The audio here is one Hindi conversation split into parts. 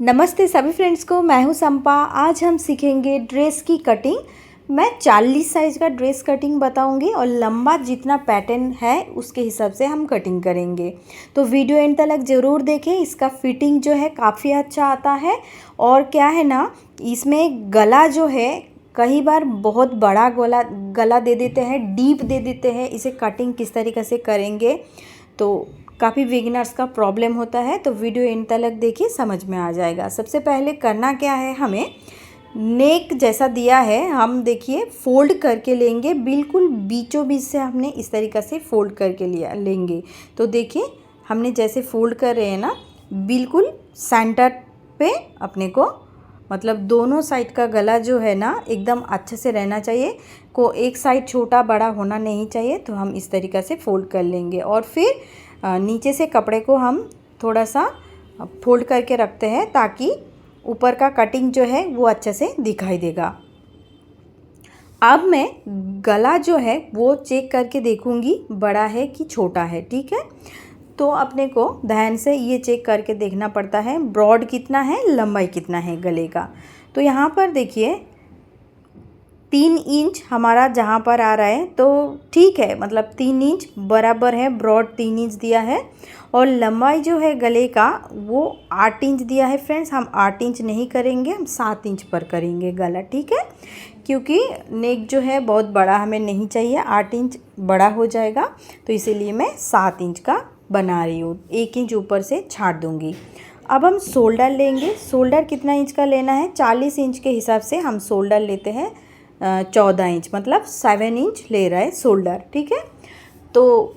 नमस्ते सभी फ्रेंड्स को, मैं हूं संपा। आज हम सीखेंगे ड्रेस की कटिंग। मैं 40 साइज़ का ड्रेस कटिंग बताऊंगी और लंबा जितना पैटर्न है उसके हिसाब से हम कटिंग करेंगे। तो वीडियो एंड तक ज़रूर देखें। इसका फिटिंग जो है काफ़ी अच्छा आता है। और क्या है ना, इसमें गला जो है कई बार बहुत बड़ा गला दे देते हैं, डीप दे देते हैं। इसे कटिंग किस तरीके से करेंगे तो काफ़ी बिगिनर्स का प्रॉब्लम होता है। तो वीडियो एंड तक देखिए, समझ में आ जाएगा। सबसे पहले करना क्या है, हमें नेक जैसा दिया है, हम देखिए फोल्ड करके लेंगे। बिल्कुल बीचों बीच से हमने इस तरीक़े से फोल्ड करके लेंगे। तो देखिए हमने जैसे फोल्ड कर रहे हैं ना, बिल्कुल सेंटर पे अपने को, मतलब दोनों साइड का गला जो है ना एकदम अच्छे से रहना चाहिए। एक साइड छोटा बड़ा होना नहीं चाहिए। तो हम इस तरीक़े से फोल्ड कर लेंगे और फिर नीचे से कपड़े को हम थोड़ा सा फोल्ड करके रखते हैं ताकि ऊपर का कटिंग जो है वो अच्छे से दिखाई देगा। अब मैं गला जो है वो चेक करके देखूंगी बड़ा है कि छोटा है। ठीक है, तो अपने को ध्यान से ये चेक करके देखना पड़ता है ब्रॉड कितना है, लंबाई कितना है गले का। तो यहाँ पर देखिए 3 इंच हमारा जहाँ पर आ रहा है तो ठीक है, मतलब 3 इंच बराबर है। ब्रॉड 3 इंच दिया है और लंबाई जो है गले का वो 8 इंच दिया है। फ्रेंड्स, हम 8 इंच नहीं करेंगे, हम 7 इंच पर करेंगे गला। ठीक है, क्योंकि नेक जो है बहुत बड़ा हमें नहीं चाहिए, 8 इंच बड़ा हो जाएगा। तो इसीलिए मैं 7 इंच का बना रही हूँ, 1 इंच ऊपर से छाट दूँगी। अब हम शोल्डर लेंगे। शोल्डर कितना इंच का लेना है, 40 इंच के हिसाब से हम शोल्डर लेते हैं। 14 इंच मतलब 7 इंच ले रहा है शोल्डर। ठीक है, तो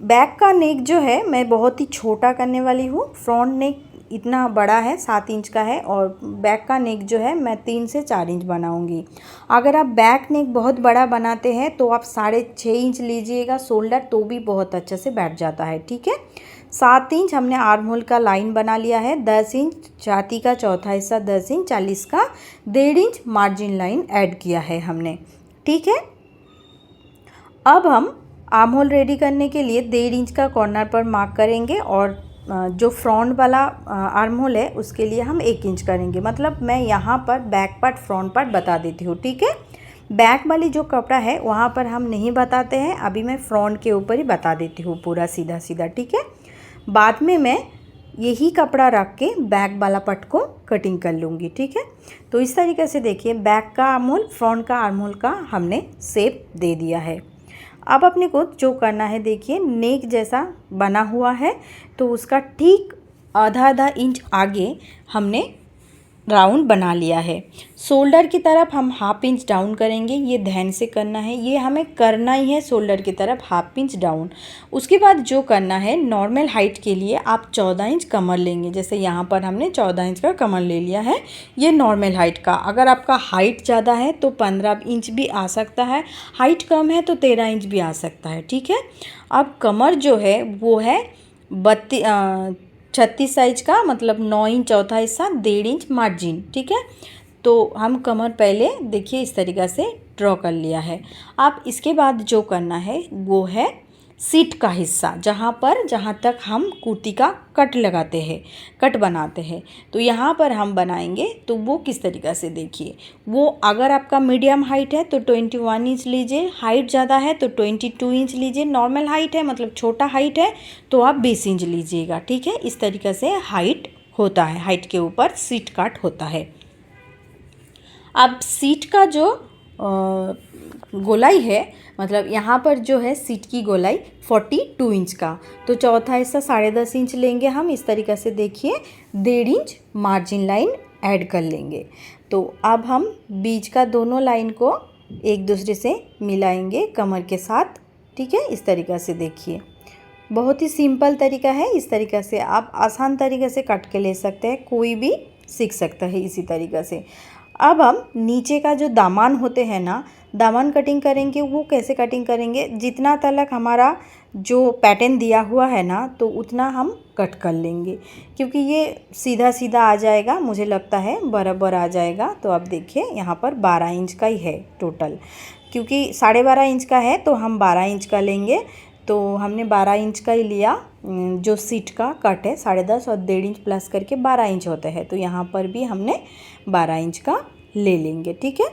बैक का नेक जो है मैं बहुत ही छोटा करने वाली हूँ। फ्रंट नेक इतना बड़ा है, 7 इंच का है, और बैक का नेक जो है मैं 3 से 4 इंच बनाऊंगी। अगर आप बैक नेक बहुत बड़ा बनाते हैं तो आप 6.5 इंच लीजिएगा शोल्डर, तो भी बहुत अच्छे से बैठ जाता है। ठीक है, 7 इंच हमने आर्म होल का लाइन बना लिया है। 10 इंच छाती का चौथा हिस्सा, 10 इंच 40 का 1.5 इंच मार्जिन लाइन ऐड किया है हमने। ठीक है, अब हम आर्म होल रेडी करने के लिए 1.5 इंच का कॉर्नर पर मार्क करेंगे और जो फ्रंट वाला आर्म होल है उसके लिए हम 1 इंच करेंगे। मतलब मैं यहाँ पर बैक पार्ट फ्रंट पार्ट बता देती हूँ। ठीक है, बैक वाली जो कपड़ा है वहाँ पर हम नहीं बताते हैं, अभी मैं फ्रंट के ऊपर ही बता देती हूँ पूरा सीधा सीधा। ठीक है, बाद में मैं यही कपड़ा रख के बैक वाला पट को कटिंग कर लूँगी। ठीक है, तो इस तरीके से देखिए बैक का आर्म होल फ्रंट का आर्म होल का हमने शेप दे दिया है। अब अपने को जो करना है, देखिए नेक जैसा बना हुआ है तो उसका ठीक आधा इंच आगे हमने राउंड बना लिया है। शोल्डर की तरफ हम 1/2 इंच डाउन करेंगे, ये ध्यान से करना है, ये हमें करना ही है शोल्डर की तरफ 1/2 इंच डाउन। उसके बाद जो करना है, नॉर्मल हाइट के लिए आप 14 इंच कमर लेंगे। जैसे यहाँ पर हमने 14 इंच का कमर ले लिया है, ये नॉर्मल हाइट का। अगर आपका हाइट ज़्यादा है तो 15 इंच भी आ सकता है, हाइट कम है तो 13 इंच भी आ सकता है। ठीक है, अब कमर जो है वो है 36 साइज का, मतलब 9 इंच चौथा हिस्सा, 1.5 इंच मार्जिन। ठीक है, तो हम कमर पहले देखिए इस तरीक़ा से ड्रॉ कर लिया है। अब इसके बाद जो करना है वो है सीट का हिस्सा, जहाँ तक हम कुर्ती का कट लगाते हैं, कट बनाते हैं। तो यहाँ पर हम बनाएंगे तो वो किस तरीक़ा से देखिए, वो अगर आपका मीडियम हाइट है तो 21 इंच लीजिए, हाइट ज़्यादा है तो 22 इंच लीजिए, नॉर्मल हाइट है मतलब छोटा हाइट है तो आप 20 इंच लीजिएगा। ठीक है, इस तरीक़े से हाइट होता है, हाइट के ऊपर सीट काट होता है। अब सीट का जो गोलाई है, मतलब यहाँ पर जो है सीट की गोलाई 42 इंच का, तो चौथा हिस्सा 10.5 इंच लेंगे हम। इस तरीक़े से देखिए 1.5 इंच मार्जिन लाइन ऐड कर लेंगे। तो अब हम बीच का दोनों लाइन को एक दूसरे से मिलाएंगे कमर के साथ। ठीक है, इस तरीक़े से देखिए, बहुत ही सिंपल तरीका है। इस तरीक़े से आप आसान तरीके से कट के ले सकते हैं, कोई भी सीख सकता है इसी तरीक़े से। अब हम नीचे का जो दामन होते हैं ना, दामन कटिंग करेंगे। वो कैसे कटिंग करेंगे, जितना तलक हमारा जो पैटर्न दिया हुआ है ना तो उतना हम कट कर लेंगे, क्योंकि ये सीधा सीधा आ जाएगा, मुझे लगता है बराबर आ जाएगा। तो अब देखिए यहाँ पर 12 इंच का ही है टोटल, क्योंकि 12.5 इंच का है तो हम 12 इंच का लेंगे। तो हमने 12 इंच का ही लिया जो सीट का कट है 10.5 और 1.5 इंच प्लस करके 12 इंच होता है, तो यहाँ पर भी हमने 12 इंच का ले लेंगे। ठीक है,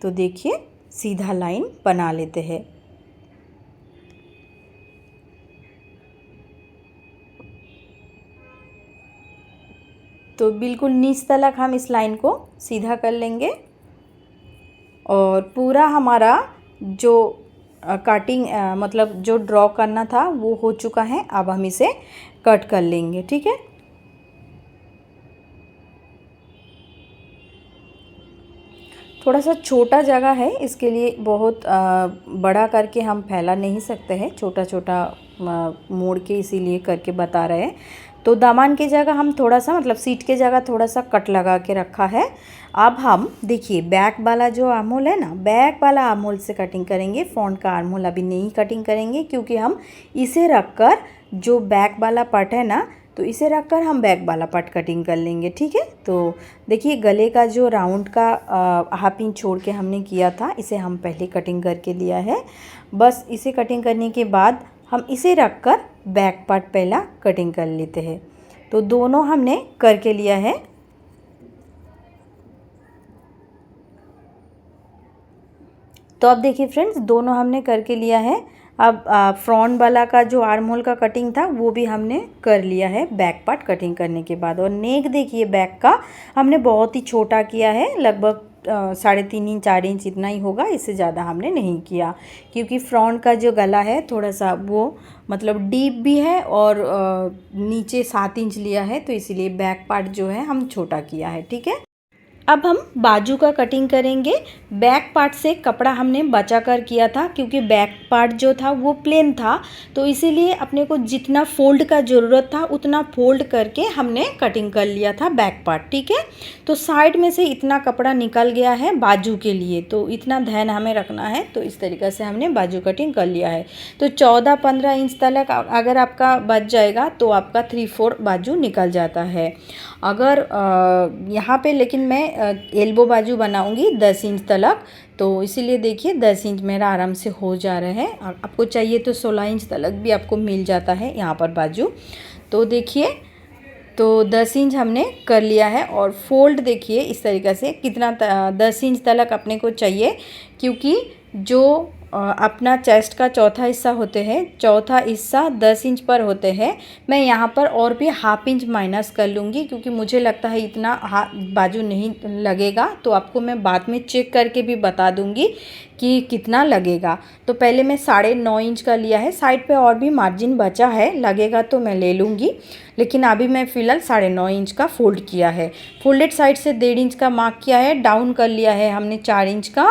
तो देखिए सीधा लाइन बना लेते हैं। तो बिल्कुल नीच तलक हम इस लाइन को सीधा कर लेंगे और पूरा हमारा जो कटिंग मतलब जो ड्रॉ करना था वो हो चुका है। अब हम इसे कट कर लेंगे। ठीक है, थोड़ा सा छोटा जगह है, इसके लिए बहुत बड़ा करके हम फैला नहीं सकते हैं, छोटा छोटा मोड़ के इसीलिए करके बता रहे हैं। तो दामन की जगह हम थोड़ा सा मतलब सीट के जगह थोड़ा सा कट लगा के रखा है। अब हम देखिए बैक वाला जो आर्म होल है ना, बैक वाला आर्म होल से कटिंग करेंगे। फ्रंट का आर्म होल अभी नहीं कटिंग करेंगे क्योंकि हम इसे रखकर जो बैक वाला पार्ट है ना, तो इसे रखकर हम बैक वाला पार्ट कटिंग कर लेंगे। ठीक है, तो देखिए गले का जो राउंड का हाफ इंच छोड़ के हमने किया था, इसे हम पहले कटिंग करके लिया है। बस इसे कटिंग करने के बाद हम इसे रखकर बैक पार्ट पहला कटिंग कर लेते हैं। तो दोनों हमने करके लिया है। तो अब देखिए फ्रेंड्स, दोनों हमने करके लिया है। अब फ्रंट वाला का जो आर्म होल का कटिंग था वो भी हमने कर लिया है बैक पार्ट कटिंग करने के बाद। और नेक देखिए बैक का हमने बहुत ही छोटा किया है, लगभग 3.5 इंच 4 इंच इतना ही होगा, इससे ज़्यादा हमने नहीं किया क्योंकि फ्रंट का जो गला है थोड़ा सा वो मतलब डीप भी है और नीचे 7 इंच लिया है, तो इसीलिए बैक पार्ट जो है हम छोटा किया है। ठीक है, अब हम बाजू का कटिंग करेंगे। बैक पार्ट से कपड़ा हमने बचा कर किया था क्योंकि बैक पार्ट जो था वो प्लेन था, तो इसीलिए अपने को जितना फोल्ड का ज़रूरत था उतना फोल्ड करके हमने कटिंग कर लिया था बैक पार्ट। ठीक है, तो साइड में से इतना कपड़ा निकल गया है बाजू के लिए, तो इतना ध्यान हमें रखना है। तो इस तरीक़े से हमने बाजू कटिंग कर लिया है। तो 14-15 इंच तक अगर आपका बच जाएगा तो आपका 3/4 बाजू निकल जाता है। अगर यहाँ पे लेकिन मैं एल्बो बाजू बनाऊंगी 10 इंच तक, तो इसीलिए देखिए 10 इंच मेरा आराम से हो जा रहा है। आपको चाहिए तो 16 इंच तक भी आपको मिल जाता है यहाँ पर बाजू। तो देखिए, तो 10 इंच हमने कर लिया है और फोल्ड देखिए इस तरीक़े से कितना 10 इंच तक अपने को चाहिए क्योंकि जो अपना चेस्ट का चौथा हिस्सा होते हैं, चौथा हिस्सा 10 इंच पर होते हैं। मैं यहाँ पर और भी हाफ इंच माइनस कर लूँगी क्योंकि मुझे लगता है इतना बाजू नहीं लगेगा, तो आपको मैं बाद में चेक करके भी बता दूँगी कि कितना लगेगा। तो पहले मैं 9.5 इंच का लिया है, साइड पे और भी मार्जिन बचा है, लगेगा तो मैं ले लूँगी, लेकिन अभी मैं फ़िलहाल 9.5 इंच का फोल्ड किया है। फोल्डेड साइड से 1.5 इंच का मार्क किया है, डाउन कर लिया है हमने 4 इंच का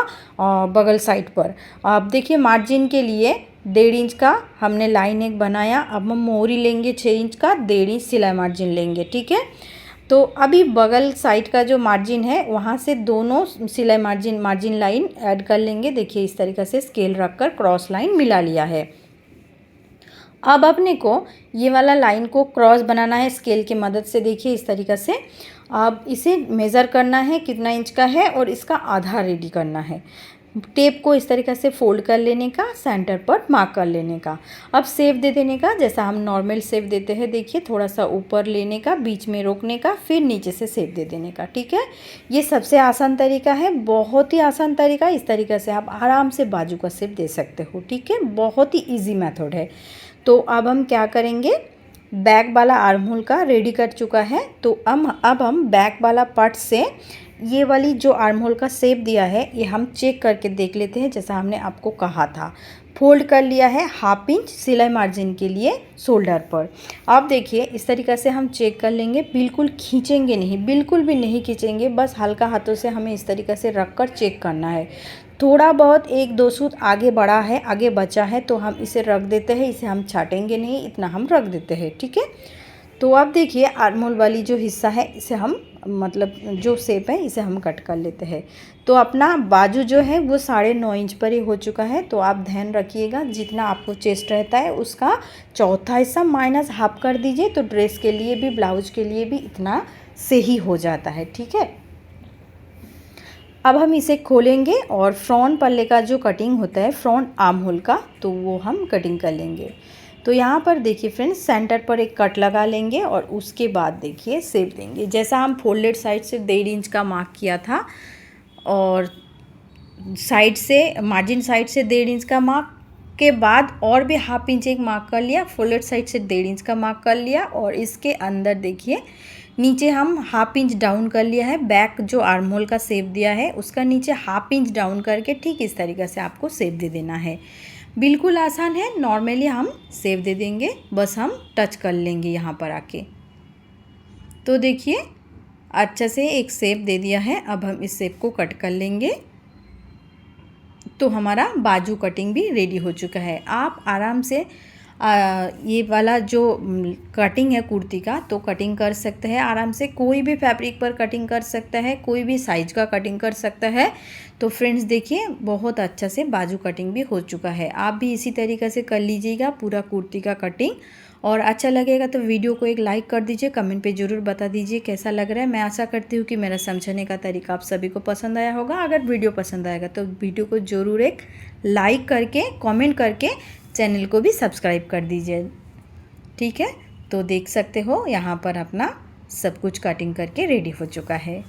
बगल साइड पर। अब देखिए मार्जिन के लिए 1.5 इंच का हमने लाइन एक बनाया। अब हम मोहरी लेंगे 6 इंच का, 1.5 इंच सिलाई मार्जिन लेंगे। ठीक है, तो अभी बगल साइड का जो मार्जिन है वहाँ से दोनों सिलाई मार्जिन लाइन ऐड कर लेंगे। देखिए इस तरीक़े से स्केल रखकर क्रॉस लाइन मिला लिया है। अब अपने को ये वाला लाइन को क्रॉस बनाना है स्केल की मदद से। देखिए इस तरीक़े से अब इसे मेज़र करना है कितना इंच का है और इसका आधा रेडी करना है। टेप को इस तरीक़े से फोल्ड कर लेने का, सेंटर पर मार्क कर लेने का। अब सेव दे देने का, जैसा हम नॉर्मल सेव देते हैं। देखिए थोड़ा सा ऊपर लेने का, बीच में रोकने का, फिर नीचे से सेव दे देने का। ठीक है, ये सबसे आसान तरीका है, बहुत ही आसान तरीका। इस तरीक़े से आप आराम से बाजू का सेव दे सकते हो। ठीक है, बहुत ही ईजी मेथड है। तो अब हम क्या करेंगे, बैक वाला आर्म होल का रेडी कर चुका है, तो अब हम बैक वाला पार्ट से ये वाली जो आर्म होल का शेप दिया है ये हम चेक करके देख लेते हैं। जैसा हमने आपको कहा था, फोल्ड कर लिया है हाफ इंच सिलाई मार्जिन के लिए शोल्डर पर। अब देखिए इस तरीक़े से हम चेक कर लेंगे, बिल्कुल खींचेंगे नहीं, बिल्कुल भी नहीं खींचेंगे, बस हल्का हाथों से हमें इस तरीक़े से रख कर चेक करना है। थोड़ा बहुत 1-2 सूत आगे बढ़ा है, आगे बचा है, तो हम इसे रख देते हैं, इसे हम छाटेंगे नहीं, इतना हम रख देते हैं। ठीक है, तो अब देखिए आर्म होल वाली जो हिस्सा है इसे हम मतलब जो शेप है इसे हम कट कर लेते हैं। तो अपना बाजू जो है वो 9.5 इंच पर ही हो चुका है। तो आप ध्यान रखिएगा, जितना आपको चेस्ट रहता है उसका चौथा हिस्सा माइनस हाफ कर दीजिए, तो ड्रेस के लिए भी ब्लाउज के लिए भी इतना सही हो जाता है। ठीक है, अब हम इसे खोलेंगे और फ्रंट पल्ले का जो कटिंग होता है फ्रंट आर्म होल का, तो वो हम कटिंग कर लेंगे। तो यहाँ पर देखिए फ्रेंड्स, सेंटर पर एक कट लगा लेंगे और उसके बाद देखिए शेप देंगे। जैसा हम फोल्डेड साइड से 1.5 इंच का मार्क किया था और साइड से मार्जिन साइड से 1.5 इंच का मार्क के बाद और भी 1/2 इंच एक मार्क कर लिया, फोल्डेड साइड से 1.5 इंच का मार्क कर लिया और इसके अंदर देखिए नीचे हम 1/2 इंच डाउन कर लिया है। बैक जो आर्म होल का शेप दिया है उसका नीचे 1/2 इंच डाउन करके ठीक इस तरीके से आपको शेप दे देना है। बिल्कुल आसान है, नॉर्मली हम शेप दे देंगे, बस हम टच कर लेंगे यहाँ पर आके। तो देखिए अच्छा से एक शेप दे दिया है। अब हम इस शेप को कट कर लेंगे। तो हमारा बाजू कटिंग भी रेडी हो चुका है। आप आराम से ये वाला जो कटिंग है कुर्ती का, तो कटिंग कर सकते हैं आराम से। कोई भी फैब्रिक पर कटिंग कर सकता है, कोई भी साइज का कटिंग कर सकता है। तो फ्रेंड्स देखिए बहुत अच्छा से बाजू कटिंग भी हो चुका है। आप भी इसी तरीके से कर लीजिएगा पूरा कुर्ती का कटिंग। और अच्छा लगेगा तो वीडियो को एक लाइक कर दीजिए, कमेंट पे ज़रूर बता दीजिए कैसा लग रहा है। मैं आशा करती हूँ कि मेरा समझाने का तरीका आप सभी को पसंद आया होगा। अगर वीडियो पसंद आएगा तो वीडियो को ज़रूर एक लाइक करके, कमेंट करके चैनल को भी सब्सक्राइब कर दीजिए। ठीक है, तो देख सकते हो यहाँ पर अपना सब कुछ कटिंग करके रेडी हो चुका है।